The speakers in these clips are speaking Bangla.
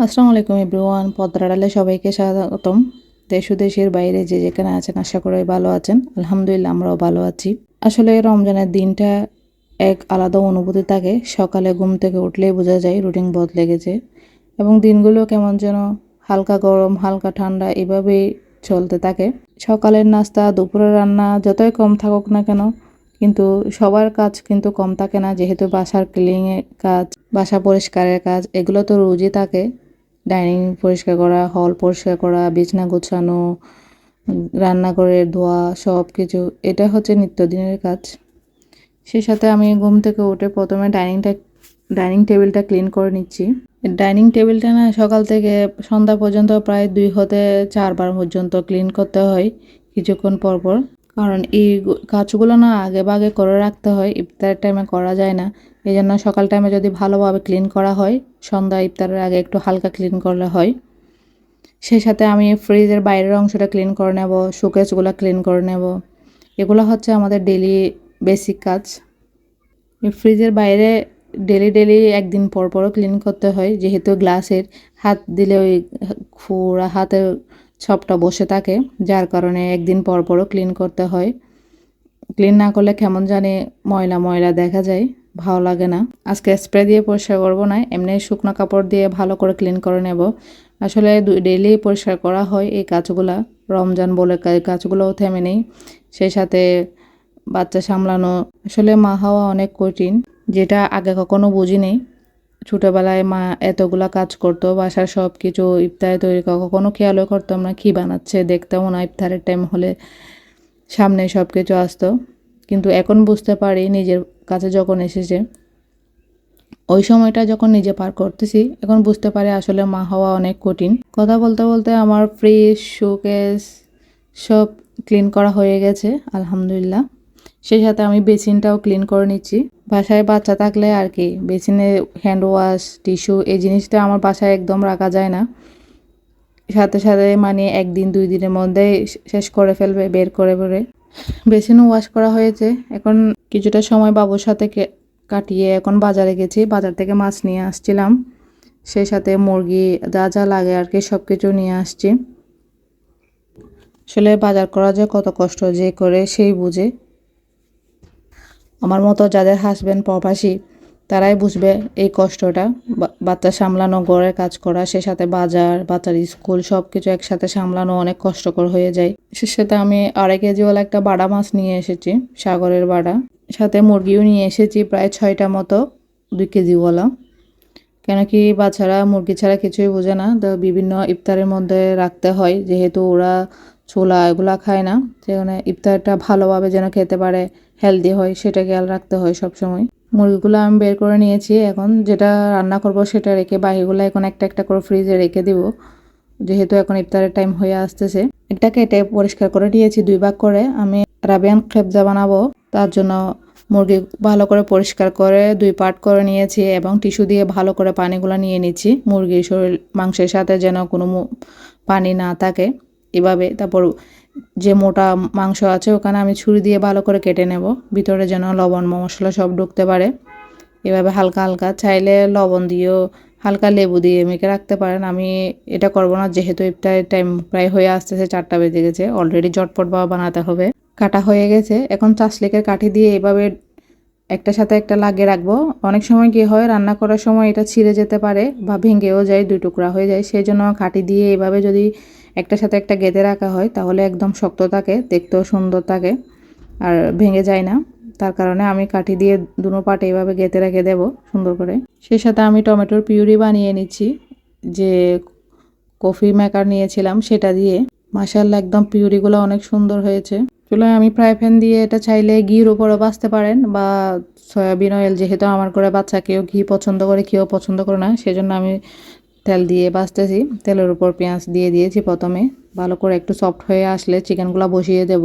আসসালামু আলাইকুম এভরিওয়ান, পদ্মার আড়ালে সবাইকে স্বাগতম। দেশ ও দেশের বাইরে যে যেখানে আছেন আশা করি ভালো আছেন। আলহামদুলিল্লাহ আমরাও ভালো আছি। আসলে রমজানের দিনটা এক আলাদা অনুভূতি থাকে। সকালে ঘুম থেকে উঠলেই বোঝা যায় রুটিন বদলে গেছে এবং দিনগুলো কেমন যেন হালকা গরম হালকা ঠান্ডা এভাবেই চলতে থাকে। সকালের নাস্তা দুপুরের রান্না যতই কম থাকুক না কেন, কিন্তু সবার কাজ কিন্তু কম থাকে না, যেহেতু বাসার ক্লিনিংয়ের কাজ, বাসা পরিষ্কারের কাজ এগুলো তো রোজই থাকে। ডাইনিং পরিষ্কার করা, হল পরিষ্কার করা, বিছানা গোছানো, রান্নাঘরের ধোয়া সব কিছু, এটা হচ্ছে নিত্যদিনের কাজ। সেই সাথে আমি ঘুম থেকে উঠে প্রথমে ডাইনিং টেবিলটা ক্লিন করে নিচ্ছি। ডাইনিং টেবিলটা না সকাল থেকে সন্ধ্যা পর্যন্ত প্রায় 2 হতে 4 বার পর্যন্ত ক্লিন করতে হয় কিছুক্ষণ পর পর। কারণ এই কাজগুলো না আগে ভাগে করে রাখতে হয়, ইফতারের টাইমে করা যায় না। এই জন্য সকাল টাইমে যদি ভালোভাবে ক্লিন করা হয়, সন্ধ্যা ইফতারের আগে একটু হালকা ক্লিন করলে হয়। সেই সাথে আমি ফ্রিজের বাইরের অংশটা ক্লিন করে নেব, শোকেসগুলো ক্লিন করে নেব। এগুলো হচ্ছে আমাদের ডেলি বেসিক কাজ। ফ্রিজের বাইরে ডেলি একদিন পর পরও ক্লিন করতে হয়, যেহেতু গ্লাসের হাত দিলে ওই পুরা হাতের ছপটা বসে থাকে, যার কারণে একদিন পর পরও ক্লিন করতে হয়। ক্লিন না করলে কেমন জানি ময়লা ময়লা দেখা যায়, ভালো লাগে না। আজকে স্প্রে দিয়ে পরিষ্কার করবো না, এমনি শুকনো কাপড় দিয়ে ভালো করে ক্লিন করে নেব। আসলে ডেইলি পরিষ্কার করা হয় এই কাজগুলা, রমজান বলে কাজগুলোও থেমে নেই। সেই সাথে বাচ্চা সামলানো, আসলে মা হওয়া অনেক কঠিন, যেটা আগে কখনো বুঝিনি। ছোটোবেলায় মা এতগুলা কাজ করতো, বাসার সব কিছু ইফতারে তৈরি কখনো খেয়ালও করতাম না কী বানাচ্ছে, দেখতামও না। ইফতারের টাইম হলে সামনে সব কিছু আসতো, কিন্তু এখন বুঝতে পারি নিজের কাছে যখন এসেছে, ওই সময়টা যখন নিজে পার করতেছি এখন বুঝতে পারি আসলে মা হওয়া অনেক কঠিন। কথা বলতে বলতে আমার ফ্রিজ শোকেস সব ক্লিন করা হয়ে গেছে আলহামদুলিল্লাহ। সেই সাথে আমি বেসিনটাও ক্লিন করে নিচ্ছি। বাসায় বাচ্চা থাকলে আর কি বেসিনে হ্যান্ড ওয়াশ টিস্যু এই জিনিসটা আমার বাসায় একদম রাখা যায় না। সাথে সাথে মানে 1 দিন 2 দিনের মধ্যেই শেষ করে ফেলবে বের করে বেরে। বেসিনও ওয়াশ করা হয়েছে। এখন কিছুটা সময় বাবুর সাথে কাটিয়ে এখন বাজারে গেছি, বাজার থেকে মাছ নিয়ে আসছিলাম। সেই সাথে মুরগি যা যা লাগে আর কি সব কিছু নিয়ে আসছি। আসলে বাজার করা যে কত কষ্ট যে করে সেই বুঝে। আমার মতো যাদের হাজব্যান্ড প্রবাসী তারাই বুঝবে এই কষ্টটা। বাচ্চা সামলানো, ঘরের কাজ করা, সে সাথে বাজার, বাচ্চার স্কুল সব কিছু একসাথে সামলানো অনেক কষ্টকর হয়ে যায়। সে সাথে আমি 2.5 কেজিওয়ালা একটা বাটা মাছ নিয়ে এসেছি, সাগরের বাটা। সাথে মুরগিও নিয়ে এসেছি প্রায় 6টা মতো, 2 কেজিওয়ালা। কেন কি বাচ্চারা মুরগি ছাড়া কিছুই বোঝে না, তো বিভিন্ন ইফতারের মধ্যে রাখতে হয়, যেহেতু ওরা ছোলা এগুলা খায় না, সেখানে ইফতারটা ভালোভাবে যেন খেতে পারে, হেলদি হয় সেটা খেয়াল রাখতে হয় সব সময়। মুরগিগুলো আমি বের করে নিয়েছি, এখন যেটা রান্না করব সেটা রেখে বাকিগুলো এখন একটা একটা করে ফ্রিজে রেখে দিব, যেহেতু এখন ইফতারের টাইম হয়ে আসতেছে। একটা কেটে পরিষ্কার করে নিয়েছি 2 ভাগ করে। আমি রাবিয়ান খেবজা বানাবো, তার জন্য মুরগি ভালো করে পরিষ্কার করে 2 পার্ট করে নিয়েছি এবং টিস্যু দিয়ে ভালো করে পানিগুলো নিয়ে নিচ্ছি, মুরগির শরীর মাংসের সাথে যেন কোনো পানি না থাকে এভাবে। তারপর যে মোটা মাংস আছে ওখানে আমি ছুরি দিয়ে ভালো করে কেটে নেব, ভিতরে যেন লবণ মশলা সব ঢুকতে পারে। এভাবে হালকা হালকা, চাইলে লবণ দিয়েও হালকা লেবু দিয়ে মেখে রাখতে পারেন। আমি এটা করব না, যেহেতু ইফতারের টাইম প্রায় হয়ে আসতেছে, 4টা বেজে গেছে, অলরেডি ঝটপট বানাতে হবে। কাটা হয়ে গেছে, এখন চাসলিকের কাঠি দিয়ে এভাবে একটার সাথে একটা লাগিয়ে রাখবো। অনেক সময় কি হয়, রান্না করার সময় এটা ছিঁড়ে যেতে পারে বা ভেঙেও যায়, 2 টুকরা হয়ে যায়। সেই জন্য কাঠি দিয়ে এভাবে যদি একটার সাথে একটা গেঁথে রাখা হয় তাহলে একদম শক্ত থাকে, দেখতেও সুন্দর থাকে আর ভেঙে যায় না। তার কারণে আমি কাঠি দিয়ে দুনো পাটে এভাবে গেঁথে রেখে দেবো সুন্দর করে। সেই সাথে আমি টমেটোর পিউরি বানিয়ে নিচ্ছি, যে কফি মেকার নিয়েছিলাম সেটা দিয়ে। মাশাআল্লাহ একদম পিউরিগুলো অনেক সুন্দর হয়েছে। চুলায় আমি ফ্রাই প্যান দিয়ে এটা চাইলে ঘির উপরও ভাজতে পারেন বা সয়াবিন অয়েল, যেহেতু আমার ঘরে বাচ্চা কেউ ঘি পছন্দ করে কেউ পছন্দ করে না, সেজন্য আমি তেল দিয়ে ভাজতেছি। তেলের উপর পেঁয়াজ দিয়ে দিয়েছি প্রথমে, ভালো করে একটু সফট হয়ে আসলে চিকেনগুলো বসিয়ে দেব।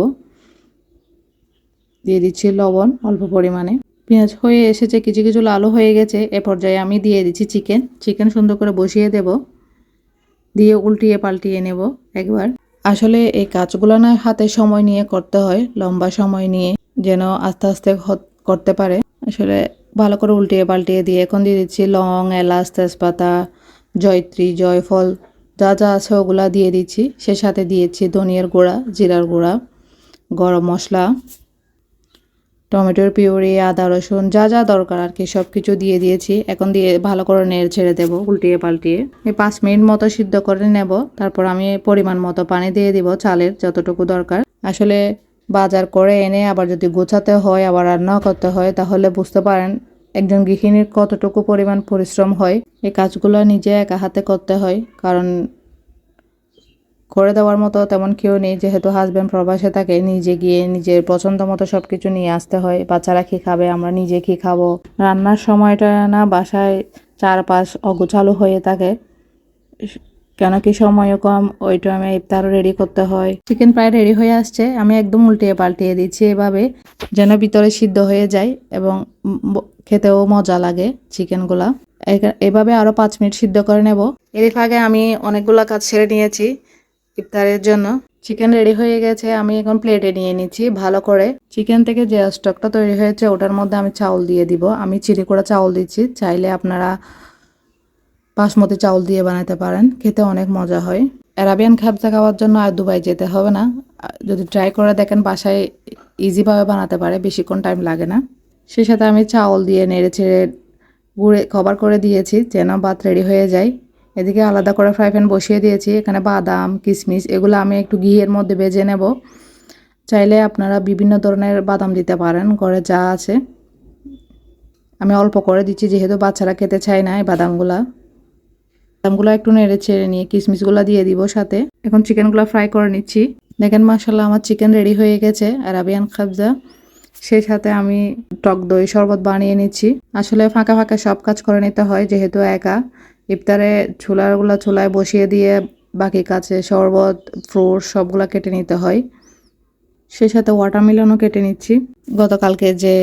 দিয়ে দিচ্ছি লবণ অল্প পরিমাণে। পেঁয়াজ হয়ে এসেছে, কিছু কিছু লালও হয়ে গেছে, এ পর্যায়ে আমি দিয়ে দিচ্ছি চিকেন সুন্দর করে বসিয়ে দেব, দিয়ে উল্টিয়ে পাল্টিয়ে নেব একবার। আসলে এই কাজগুলো না হাতে সময় নিয়ে করতে হয়, লম্বা সময় নিয়ে, যেন আস্তে আস্তে করতে পারে। আসলে ভালো করে উল্টিয়ে পাল্টিয়ে দিয়ে এখন দিয়ে দিচ্ছি লং, এলাচ, তেজপাতা, জয়ত্রী, জয়ফল যা যা আছে ওগুলা দিয়ে দিচ্ছি। সে সাথে দিয়েছি ধনিয়ার গুঁড়া, জিরার গুঁড়া, গরম মশলা, টমেটোর পিউরি, আদা রসুন যা যা দরকার আর কি সব কিছু দিয়ে দিয়েছি। এখন দিয়ে ভালো করে নেড়ে ছেড়ে দেবো উল্টিয়ে পাল্টিয়ে। এই 5 মিনিট মতো সিদ্ধ করে নেব। তারপর আমি পরিমাণ মতো পানি দিয়ে দিব, চালের যতটুকু দরকার। আসলে বাজার করে এনে আবার যদি গোছাতে হয়, আবার রান্না করতে হয়, তাহলে বুঝতে পারেন একজন গৃহিণীর কতটুকু পরিমাণ পরিশ্রম হয়। এই কাজগুলো নিজে একা হাতে করতে হয়, কারণ করে দেওয়ার মতো তেমন কেউ নেই। যেহেতু হাজব্যান্ড প্রবাসে থাকে, নিজে গিয়ে নিজের পছন্দ মতো সব কিছু নিয়ে আসতে হয়। বাচ্চারা কী খাবে, আমরা নিজে কী খাবো, রান্নার সময়টা না বাসায় চারপাশ অগোছালো হয়ে থাকে, কেন কি সময়ও কম। ওই টাইমে ইফতারও রেডি করতে হয়। চিকেন প্রায় রেডি হয়ে আসছে। আমি একদম উল্টিয়ে পাল্টিয়ে দিচ্ছি এভাবে, যেন ভিতরে সিদ্ধ হয়ে যায় এবং খেতেও মজা লাগে চিকেনগুলা। এভাবে আরও 5 মিনিট সিদ্ধ করে নেব। এর আগে আমি অনেকগুলো কাজ সেরে নিয়েছি ইফতারের জন্য। চিকেন রেডি হয়ে গেছে, আমি এখন প্লেটে নিয়ে নিচ্ছি ভালো করে। চিকেন থেকে যে স্টকটা তৈরি হয়েছে ওটার মধ্যে আমি চাউল দিয়ে দিব। আমি চিনি করা চাউল দিচ্ছি, চাইলে আপনারা বাসমতি চাউল দিয়ে বানাতে পারেন, খেতে অনেক মজা হয়। অ্যারাবিয়ান খাবজা খাওয়ার জন্য আর দুবাই যেতে হবে না। যদি ট্রাই করে দেখেন বাসায় ইজিভাবে বানাতে পারে, বেশিক্ষণ টাইম লাগে না। সেই সাথে আমি চাউল দিয়ে নেড়ে ছেড়ে গুঁড়ে কভার করে দিয়েছি যেন ভাত রেডি হয়ে যায়। এদিকে আলাদা করে ফ্রাই প্যান বসিয়ে দিয়েছি। এখানে বাদাম, কিশমিশ এগুলো আমি একটু ঘিয়ের মধ্যে ভেজে নেব। চাইলে আপনারা বিভিন্ন ধরনের বাদাম দিতে পারেন, ঘরে যা আছে। আমি অল্প করে দিচ্ছি যেহেতু বাচ্চারা খেতে চায় না এই বাদামগুলো একটু নেড়ে ছেড়ে নিয়ে কিশমিশগুলো দিয়ে দিব সাথে। এখন চিকেনগুলো ফ্রাই করে নিচ্ছি। দেখেন মাশাআল্লাহ আমার চিকেন রেডি হয়ে গেছে, আরাবিয়ান খাবজা। সেই সাথে আমি টক দই শরবত বানিয়ে নিচ্ছি। আসলে ফাঁকা ফাঁকা সব কাজ করে নিতে হয় যেহেতু একা। ইফতারে চুলায় বসিয়ে দিয়ে বাকি কাছে শরবত, ফ্রুট সবগুলা কেটে নিতে হয়। সেই সাথে ওয়াটারমেলনও কেটে নিচ্ছি। গতকালকে যে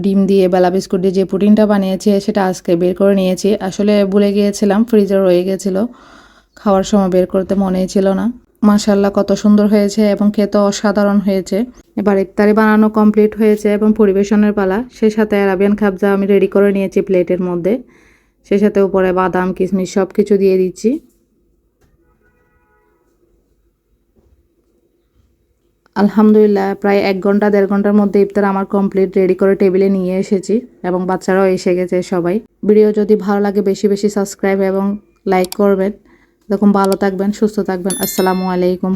ডিম দিয়ে বেলা বিস্কুট দিয়ে যে পুডিংটা বানিয়েছি সেটা আজকে বের করে নিয়েছি। আসলে ভুলে গিয়েছিলাম, ফ্রিজে রয়ে গেছিলো, খাওয়ার সময় বের করতে মনেই ছিল না। মাশাআল্লাহ কত সুন্দর হয়েছে এবং খেতে অসাধারণ হয়েছে। এবার ইফতারি বানানো কমপ্লিট হয়েছে এবং পরিবেশনের পালা। সেই সাথে আরাবিয়ান খাবজা আমি রেডি করে নিয়েছি প্লেটের মধ্যে। সেই সাথে উপরে বাদাম, কিশমিশ সব কিছু দিয়ে দিচ্ছি। আলহামদুলিল্লাহ প্রায় 1 ঘন্টা 1.5 ঘন্টার মধ্যে ইফতার আমার কমপ্লিট, রেডি করে টেবিলে নিয়ে এসেছি এবং বাচ্চারাও এসে গেছে সবাই। ভিডিও যদি ভালো লাগে বেশি বেশি সাবস্ক্রাইব এবং লাইক করবেন। এরকম ভালো থাকবেন, সুস্থ থাকবেন। আসসালামু আলাইকুম।